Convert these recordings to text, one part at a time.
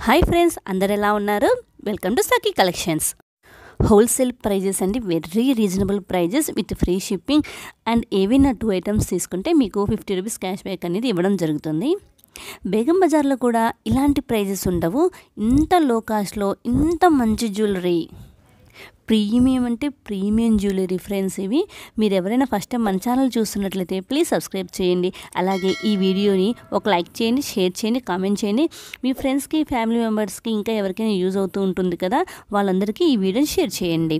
Hi friends, అందరు ఎలా ఉన్నారు? Welcome to Sakhi collections. Wholesale prices అండి, very reasonable prices with free shipping. And ఏవైనా 2 ఐటమ్స్ తీసుకుంటే మీకు 50 రూపీస్ క్యాష్ బ్యాక్ అనేది ఇవ్వడం జరుగుతుంది. బేగం బజార్లో కూడా ఇలాంటి ప్రైజెస్ ఉండవు. ఇంత లో కాస్ట్లో ఇంత మంచి జ్యువెలరీ, ప్రీమియం అంటే ప్రీమియం జ్యువెలరీ ఫ్రెండ్స్. ఇవి మీరు ఎవరైనా ఫస్ట్ టైం మన ఛానల్ చూస్తున్నట్లయితే ప్లీజ్ సబ్స్క్రైబ్ చేయండి. అలాగే ఈ వీడియోని ఒక లైక్ చేయండి, షేర్ చేయండి, కామెంట్ చేయండి. మీ ఫ్రెండ్స్కి, ఫ్యామిలీ మెంబర్స్కి, ఇంకా ఎవరికైనా యూజ్ అవుతూ ఉంటుంది కదా, వాళ్ళందరికీ ఈ వీడియోని షేర్ చేయండి.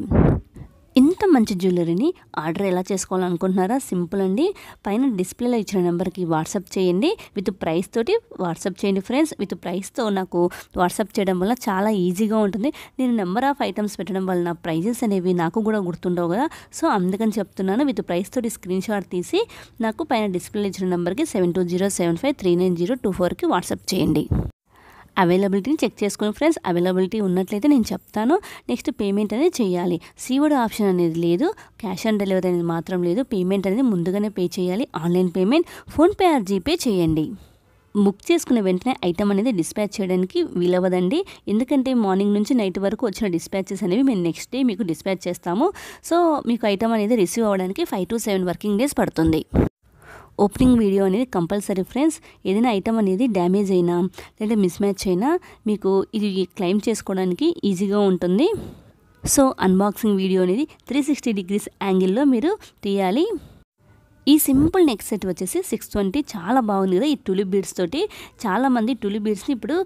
ఇంత మంచి జ్యువెలరీని ఆర్డర్ ఎలా చేసుకోవాలనుకుంటున్నారా? సింపుల్ అండి. పైన డిస్ప్లేలో ఇచ్చిన నెంబర్కి వాట్సాప్ చేయండి. విత్ ప్రైస్ తోటి వాట్సాప్ చేయండి ఫ్రెండ్స్. విత్ ప్రైస్తో నాకు వాట్సాప్ చేయడం వల్ల చాలా ఈజీగా ఉంటుంది. నేను నెంబర్ ఆఫ్ ఐటమ్స్ పెట్టడం వల్ల నా ప్రైజెస్ అనేవి నాకు కూడా గుర్తుండవు కదా, సో అందుకని చెప్తున్నాను. విత్ ప్రైస్ తోటి స్క్రీన్ షాట్ తీసి నాకు పైన డిస్ప్లేలో ఇచ్చిన నెంబర్కి 7207539024కి వాట్సాప్ చేయండి. అవైలబిలిటీని చెక్ చేసుకుని ఫ్రెండ్స్. అవైలబిలిటీ ఉన్నట్లయితే నేను చెప్తాను. నెక్స్ట్ పేమెంట్ అనేది చేయాలి. సీఓడి ఆప్షన్ అనేది లేదు, క్యాష్ ఆన్ డెలివరీ అనేది మాత్రం లేదు. పేమెంట్ అనేది ముందుగానే పే చేయాలి. Online payment, PhonePe are GPay చేయండి. బుక్ చేసుకున్న వెంటనే ఐటమ్ అనేది డిస్పాచ్ చేయడానికి వీలవ్వదండి. ఎందుకంటే మార్నింగ్ నుంచి నైట్ వరకు వచ్చిన డిస్పాచెస్ అనేవి మేము నెక్స్ట్ డే మీకు డిస్పాచ్ చేస్తాము. సో మీకు ఐటమ్ అనేది రిసీవ్ అవ్వడానికి 5 to 7 వర్కింగ్ డేస్ పడుతుంది. ఓపెనింగ్ వీడియో అనేది కంపల్సరీ ఫ్రెండ్స్. ఏదైనా ఐటమ్ అనేది డ్యామేజ్ అయినా లేదా మిస్ మ్యాచ్ అయినా మీకు ఇది క్లెయిమ్ చేసుకోవడానికి ఈజీగా ఉంటుంది. సో అన్బాక్సింగ్ వీడియో అనేది 360 degrees యాంగిల్లో మీరు తీయాలి. ఈ సింపుల్ నెక్ సెట్ వచ్చేసి 620, చాలా బాగుంది కదా. ఈ టులిప్ బీడ్స్ తోటి చాలామంది టులిప్ బీడ్స్ని ఇప్పుడు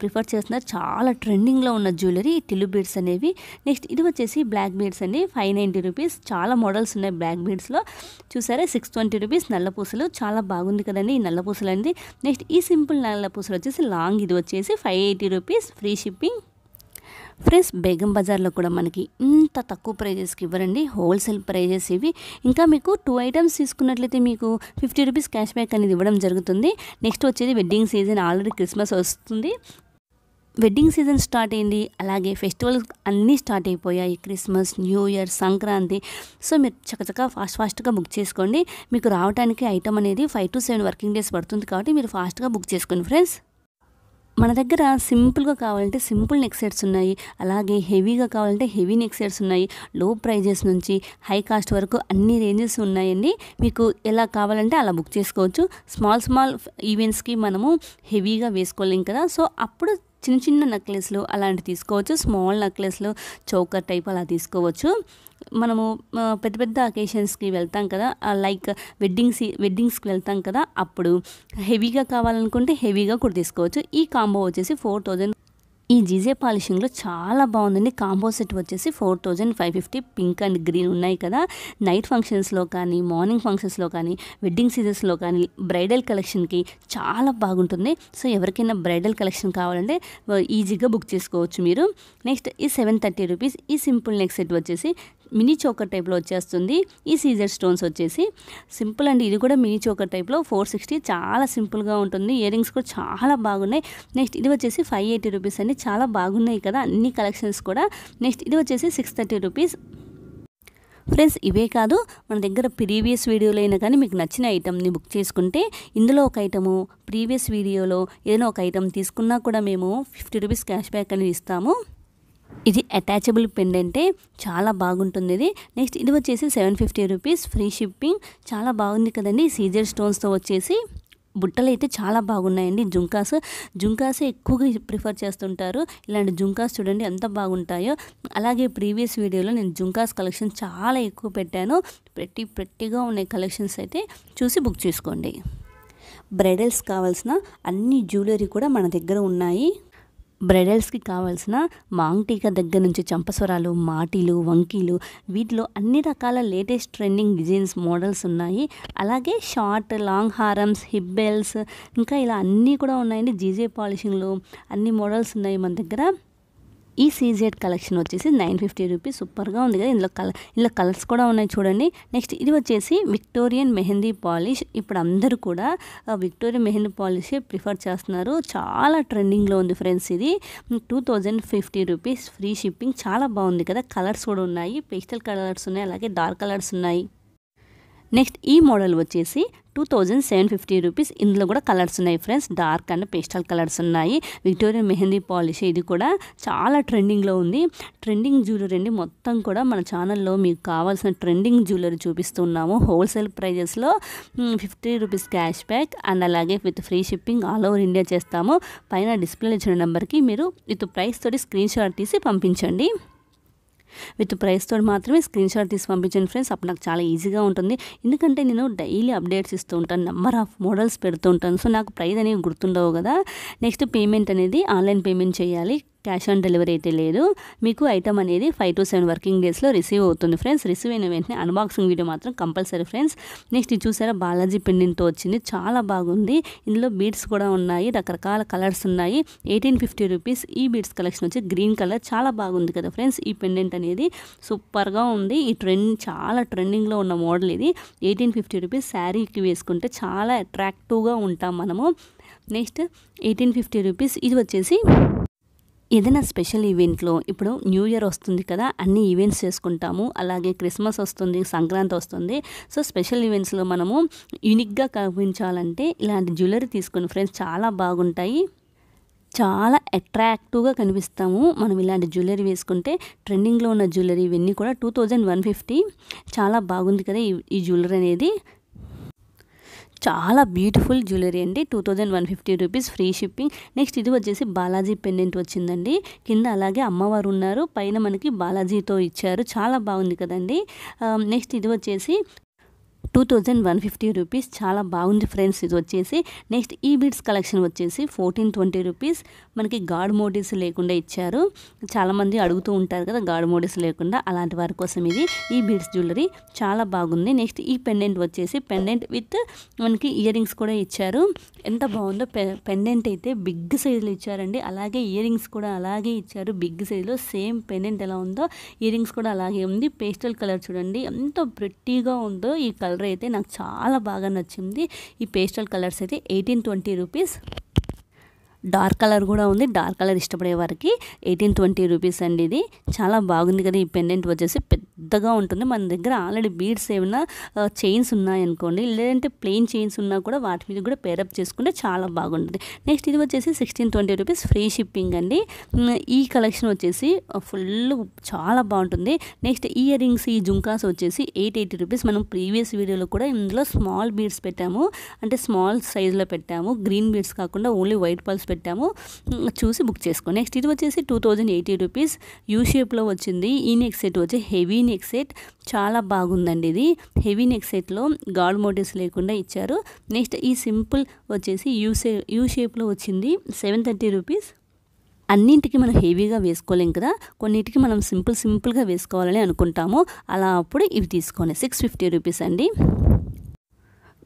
ప్రిఫర్ చేస్తున్నారు. చాలా ట్రెండింగ్లో ఉన్న జ్యువెలరీ ఈ టులిప్ బీడ్స్ అనేవి. నెక్స్ట్ ఇది వచ్చేసి బ్లాక్ బీడ్స్ అండి, 590 రూపీస్. చాలా మోడల్స్ ఉన్నాయి బ్లాక్ బీడ్స్లో. చూసారా, 620 రూపీస్. నల్లపూసలు చాలా బాగుంది కదండి ఈ నల్లపూసలు అనేది. నెక్స్ట్ ఈ సింపుల్ నల్లపూసలు వచ్చేసి లాంగ్, ఇది వచ్చేసి 580 rupees, free shipping. Friends, Begum బజార్లో కూడా మనకి ఇంత తక్కువ ప్రైజెస్కి ఇవ్వరండి, హోల్సేల్ ప్రైజెస్ ఇవి. ఇంకా మీకు 2 ఐటమ్స్ తీసుకున్నట్లయితే మీకు 50 రూపీస్ క్యాష్ బ్యాక్ అనేది ఇవ్వడం జరుగుతుంది. నెక్స్ట్ వచ్చేది వెడ్డింగ్ సీజన్, ఆల్రెడీ క్రిస్మస్ వస్తుంది. వెడ్డింగ్ సీజన్ స్టార్ట్ అయింది, అలాగే ఫెస్టివల్స్ అన్నీ స్టార్ట్ అయిపోయాయి. Christmas, new year, Sankranti. So మీరు చక్కచక్క ఫాస్ట్గా బుక్ చేసుకోండి. మీకు రావడానికి ఐటమ్ అనేది 5 to 7 వర్కింగ్ డేస్ పడుతుంది. కాబట్టి మీరు ఫాస్ట్గా బుక్ చేసుకోండి ఫ్రెండ్స్. మన దగ్గర సింపుల్గా కావాలంటే సింపుల్ నెక్ సెట్స్ ఉన్నాయి, అలాగే హెవీగా కావాలంటే హెవీ నెక్ సెట్స్ ఉన్నాయి. లో ప్రైజెస్ నుంచి హై కాస్ట్ వరకు అన్ని రేంజెస్ ఉన్నాయండి. మీకు ఎలా కావాలంటే అలా బుక్ చేసుకోవచ్చు. స్మాల్ ఈవెంట్స్కి మనము హెవీగా వేసుకోలేం కదా, సో అప్పుడు చిన్న నెక్లెస్లు అలాంటివి తీసుకోవచ్చు. స్మాల్ నెక్లెస్లు, చౌకర్ టైప్ అలా తీసుకోవచ్చు. మనము పెద్ద అకేషన్స్కి వెళ్తాం కదా, లైక్ వెడ్డింగ్స్కి వెళ్తాం కదా, అప్పుడు హెవీగా కావాలనుకుంటే హెవీగా కూడా తీసుకోవచ్చు. ఈ కాంబో వచ్చేసి 4000. ఈ జీజే పాలిషింగ్లో చాలా బాగుందండి. కాంబో సెట్ వచ్చేసి 4550. పింక్ అండ్ గ్రీన్ ఉన్నాయి కదా. నైట్ ఫంక్షన్స్లో కానీ, మార్నింగ్ ఫంక్షన్స్లో కానీ, వెడ్డింగ్ సీజన్స్లో కానీ, బ్రైడల్ కలెక్షన్కి చాలా బాగుంటుంది. సో ఎవరికైనా బ్రైడల్ కలెక్షన్ కావాలంటే ఈజీగా బుక్ చేసుకోవచ్చు మీరు. నెక్స్ట్ ఈ 730 రూపీస్. ఈ సింపుల్ నెక్ సెట్ వచ్చేసి మినీ చోకర్ టైప్లో వచ్చేస్తుంది. ఈ సీజర్ స్టోన్స్ వచ్చేసి సింపుల్ అండి, ఇది కూడా మినీ చోకర్ టైప్లో 460. చాలా సింపుల్గా ఉంటుంది. ఇయర్ రింగ్స్ కూడా చాలా బాగున్నాయి. నెక్స్ట్ ఇది వచ్చేసి 580 రూపీస్ అండి. చాలా బాగున్నాయి కదా అన్ని కలెక్షన్స్ కూడా. నెక్స్ట్ ఇది వచ్చేసి 630 రూపీస్. ఫ్రెండ్స్, ఇవే కాదు, మన దగ్గర ప్రీవియస్ వీడియోలో అయినా కానీ మీకు నచ్చిన ఐటమ్ని బుక్ చేసుకుంటే ఇందులో ఒక ఐటము, ప్రీవియస్ వీడియోలో ఏదైనా ఒక ఐటమ్ తీసుకున్నా కూడా మేము 50 రూపీస్ క్యాష్ బ్యాక్ అనేది ఇస్తాము. ఇది అటాచబుల్ పెండెంటే, చాలా బాగుంటుంది ఇది. నెక్స్ట్ ఇది వచ్చేసి 750 రూపీస్, ఫ్రీ షిప్పింగ్. చాలా బాగుంది కదండి. సీజర్ స్టోన్స్తో వచ్చేసి బుట్టలు అయితే చాలా బాగున్నాయండి. జుంకాస్ ఎక్కువగా ప్రిఫర్ చేస్తుంటారు. ఇలాంటి జుంకాస్ చూడండి ఎంత బాగుంటాయో. అలాగే ప్రీవియస్ వీడియోలో నేను జుంకాస్ కలెక్షన్ చాలా ఎక్కువ పెట్టాను. prettyగా ఉన్నాయి కలెక్షన్స్ అయితే చూసి బుక్ చేసుకోండి. బ్రైడల్స్ కావాల్సిన అన్ని జ్యువెలరీ కూడా మన దగ్గర ఉన్నాయి. బ్రైడల్స్కి కావాల్సిన మాంగ్ టీకా దగ్గర నుంచి చంపస్వరాలు, మాటీలు, వంకీలు, వీటిలో అన్ని రకాల లేటెస్ట్ ట్రెండింగ్ డిజైన్స్, మోడల్స్ ఉన్నాయి. అలాగే షార్ట్, లాంగ్ హారమ్స్, హిప్ బెల్స్, ఇంకా ఇలా అన్నీ కూడా ఉన్నాయండి. జీజే పాలిషింగ్లో అన్ని మోడల్స్ ఉన్నాయి మన దగ్గర. ఈ సీజెడ్ కలెక్షన్ వచ్చేసి 950 రూపీస్. సూపర్గా ఉంది కదా. ఇందులో కలర్స్ కూడా ఉన్నాయి చూడండి. నెక్స్ట్ ఇది వచ్చేసి విక్టోరియన్ మెహందీ పాలిష్. ఇప్పుడు అందరూ కూడా విక్టోరియన్ మెహందీ పాలిష్ ప్రిఫర్ చేస్తున్నారు. చాలా ట్రెండింగ్లో ఉంది ఫ్రెండ్స్. ఇది 2050 రూపీస్, ఫ్రీ షిప్పింగ్. చాలా బాగుంది కదా. కలర్స్ కూడా ఉన్నాయి, పేస్టల్ కలర్స్ ఉన్నాయి, అలాగే డార్క్ కలర్స్ ఉన్నాయి. నెక్స్ట్ ఈ మోడల్ వచ్చేసి 2750 రూపీస్. ఇందులో కూడా కలర్స్ ఉన్నాయి friends, dark and pastel colours ఉన్నాయి. విక్టోరియన్ మెహందీ పాలిష్, ఇది కూడా చాలా ట్రెండింగ్లో ఉంది. ట్రెండింగ్ జ్యువెలరీ అండి. మొత్తం కూడా మన ఛానల్లో మీకు కావాల్సిన ట్రెండింగ్ జ్యువెలరీ చూపిస్తున్నాము. హోల్సేల్ ప్రైజెస్లో 50 రూపీస్ క్యాష్ బ్యాక్ అండ్ అలాగే with free shipping all over India చేస్తాము. పైన డిస్ప్లే ఇచ్చిన నెంబర్కి మీరు విత్ ప్రైస్ తోటి స్క్రీన్ షాట్ తీసి పంపించండి. విత్ ప్రైస్ తోటి మాత్రమే స్క్రీన్ షాట్ తీసి పంపించండి ఫ్రెండ్స్. అప్పుడు నాకు చాలా ఈజీగా ఉంటుంది. ఎందుకంటే నేను డైలీ అప్డేట్స్ ఇస్తూ ఉంటాను, నెంబర్ ఆఫ్ మోడల్స్ పెడుతూ ఉంటాను. సో నాకు ప్రైస్ అనేవి గుర్తుండవు కదా. నెక్స్ట్ పేమెంట్ అనేది ఆన్లైన్ పేమెంట్ చేయాలి, క్యాష్ ఆన్ డెలివరీ అయితే లేదు. మీకు ఐటమ్ అనేది 5 to 7 వర్కింగ్ డేస్లో రిసీవ్ అవుతుంది ఫ్రెండ్స్. రిసీవ్ అయిన వెంటనే అన్బాక్సింగ్ వీడియో మాత్రం కంపల్సరీ ఫ్రెండ్స్. నెక్స్ట్ ఇది చూసారా, బాలాజీ పెండెంట్తో వచ్చింది, చాలా బాగుంది. ఇందులో బీడ్స్ కూడా ఉన్నాయి, రకరకాల కలర్స్ ఉన్నాయి. 1850 రూపీస్. ఈ బీడ్స్ కలెక్షన్ వచ్చి గ్రీన్ కలర్, చాలా బాగుంది కదా ఫ్రెండ్స్. ఈ పెండెంట్ అనేది సూపర్గా ఉంది. ఈ చాలా ట్రెండింగ్లో ఉన్న మోడల్ ఇది. 1850 రూపీస్. శారీకి వేసుకుంటే చాలా అట్రాక్టివ్గా ఉంటాం మనము. Next 1850 rupees. ఇది వచ్చేసి ఏదైనా స్పెషల్ ఈవెంట్లో, ఇప్పుడు న్యూ ఇయర్ వస్తుంది కదా, అన్ని ఈవెంట్స్ చేసుకుంటాము. అలాగే క్రిస్మస్ వస్తుంది, సంక్రాంతి వస్తుంది. సో స్పెషల్ ఈవెంట్స్లో మనము యూనిక్గా కనిపించాలంటే ఇలాంటి జ్యువెలరీ తీసుకుని ఫ్రెండ్స్, చాలా బాగుంటాయి, చాలా అట్రాక్టివ్గా కనిపిస్తాము మనం ఇలాంటి జ్యువెలరీ వేసుకుంటే. ట్రెండింగ్లో ఉన్న జ్యువెలరీ ఇవన్నీ కూడా 2150. చాలా బాగుంది కదా ఈ జ్యువెలరీ అనేది. చాలా బ్యూటిఫుల్ జ్యువెలరీ అండి. 2150 రూపీస్, ఫ్రీ షిప్పింగ్. నెక్స్ట్ ఇది వచ్చేసి బాలాజీ పెండెంట్ వచ్చిందండి. కింద అలాగే అమ్మవారు ఉన్నారు, పైన మనకి బాలాజీతో ఇచ్చారు, చాలా బాగుంది కదండి. నెక్స్ట్ ఇది వచ్చేసి 2150 రూపీస్. చాలా బాగుంది ఫ్రెండ్స్ ఇది వచ్చేసి. నెక్స్ట్ ఈ బీడ్స్ కలెక్షన్ వచ్చేసి 1420 రూపీస్. మనకి గాడ్ మోటివ్స్ లేకుండా ఇచ్చారు. చాలామంది అడుగుతూ ఉంటారు కదా గాడ్ మోటివ్స్ లేకుండా, అలాంటి వారి కోసం ఇది. ఈ బీడ్స్ జ్యువెలరీ చాలా బాగుంది. నెక్స్ట్ ఈ పెండెంట్ వచ్చేసి పెండెంట్ విత్ మనకి ఇయర్ రింగ్స్ కూడా ఇచ్చారు. ఎంత బాగుందో. పెండెంట్ అయితే బిగ్ సైజులో ఇచ్చారండి, అలాగే ఇయర్ రింగ్స్ కూడా అలాగే ఇచ్చారు బిగ్ సైజులో. సేమ్ పెండెంట్ ఎలా ఉందో ఇయర్ రింగ్స్ కూడా అలాగే ఉంది. పేస్టల్ కలర్ చూడండి ఎంత ప్రెట్టీగా ఉందో. ఈ కలర్ అయితే నాకు చాలా బాగా నచ్చింది. ఈ పేస్టల్ కలర్స్ అయితే 1820 రూపీస్. డార్క్ కలర్ కూడా ఉంది, డార్క్ కలర్ ఇష్టపడే వారికి 1820 రూపీస్ అండి. ఇది చాలా బాగుంది కదా. ఈ పెండెంట్ వచ్చేసి పెద్దగా ఉంటుంది. మన దగ్గర ఆల్రెడీ బీడ్స్ ఏమైనా చైన్స్ ఉన్నాయనుకోండి, లేదంటే ప్లెయిన్ చైన్స్ ఉన్నా కూడా వాటి మీద కూడా పేరప్ చేసుకుంటే చాలా బాగుంటుంది. నెక్స్ట్ ఇది వచ్చేసి 1620 రూపీస్, ఫ్రీ షిప్పింగ్ అండి. ఈ కలెక్షన్ వచ్చేసి ఫుల్ చాలా బాగుంటుంది. నెక్స్ట్ ఇయర్ రింగ్స్, ఈ జుంకాస్ వచ్చేసి 880 రూపీస్. మనం ప్రీవియస్ వీడియోలో కూడా ఇందులో స్మాల్ బీడ్స్ పెట్టాము, అంటే స్మాల్ సైజులో పెట్టాము, గ్రీన్ బీడ్స్ కాకుండా ఓన్లీ వైట్ పల్స్ పెట్టాము, చూసి బుక్ చేసుకో. నెక్స్ట్ ఇది వచ్చేసి 2080 రూపీస్. యూ షేప్లో వచ్చింది. ఈ నెక్ సెట్ వచ్చి హెవీ నెక్ సెట్, చాలా బాగుందండి ఇది. హెవీ నెక్ సెట్లో గాడ్ మోటివ్స్ లేకుండా ఇచ్చారు. నెక్స్ట్ ఈ సింపుల్ వచ్చేసి యూ షేప్లో వచ్చింది, 730 రూపీస్. అన్నింటికి మనం హెవీగా వేసుకోలేం కదా, కొన్నిటికి మనం సింపుల్గా వేసుకోవాలని అనుకుంటాము. అలా అప్పుడు ఇవి తీసుకోండి. 650 రూపీస్ అండి.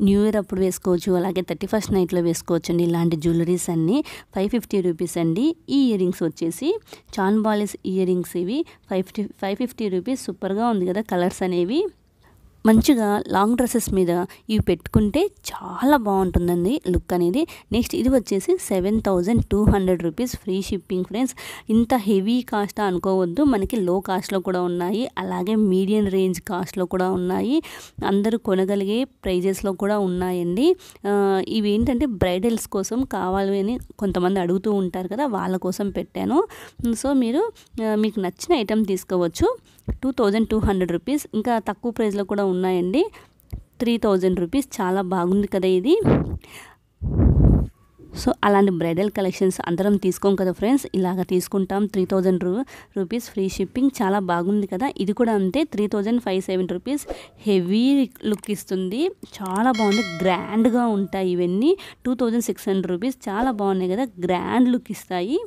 న్యూ ఇయర్ అప్పుడు వేసుకోవచ్చు, అలాగే 31st నైట్లో వేసుకోవచ్చు అండి. ఇలాంటి జ్యువెలరీస్ అన్నీ 550 రూపీస్ అండి. ఈ ఇయర్ రింగ్స్ వచ్చేసి చాన్ బాలిస్ ఇయర్ రింగ్స్, ఇవి 550 రూపీస్. సూపర్గా ఉంది కదా కలర్స్ అనేవి. మంచిగా లాంగ్ డ్రెస్సెస్ మీద ఇవి పెట్టుకుంటే చాలా బాగుంటుందండి లుక్ అనేది. నెక్స్ట్ ఇది వచ్చేసి 7200 రూపీస్, ఫ్రీ షిప్పింగ్ ఫ్రెండ్స్. ఇంత హెవీ కాస్ట్ అనుకోవద్దు, మనకి లో కాస్ట్లో కూడా ఉన్నాయి, అలాగే మీడియం రేంజ్ కాస్ట్లో కూడా ఉన్నాయి, అందరూ కొనగలిగే ప్రైజెస్లో కూడా ఉన్నాయండి. ఇవి ఏంటంటే బ్రైడల్స్ కోసం కావాలి అని కొంతమంది అడుగుతూ ఉంటారు కదా, వాళ్ళ కోసం పెట్టాను. సో మీకు నచ్చిన ఐటెం తీసుకోవచ్చు. 2200 రూపీస్. ఇంకా తక్కువ ప్రైస్లో కూడా ఉన్నాయండి, 3000 రూపీస్. చాలా బాగుంది కదా ఇది. సో అలాంటి బ్రైడల్ కలెక్షన్స్ అందరం తీసుకోం కదా ఫ్రెండ్స్, ఇలాగ తీసుకుంటాం. 3000 రూపీస్, ఫ్రీ షిప్పింగ్. చాలా బాగుంది కదా. ఇది కూడా అంతే, 3570 రూపీస్. హెవీ లుక్ ఇస్తుంది, చాలా బాగుంది, గ్రాండ్గా ఉంటాయి ఇవన్నీ. 2600 రూపీస్. చాలా బాగున్నాయి కదా, గ్రాండ్ లుక్ ఇస్తాయి.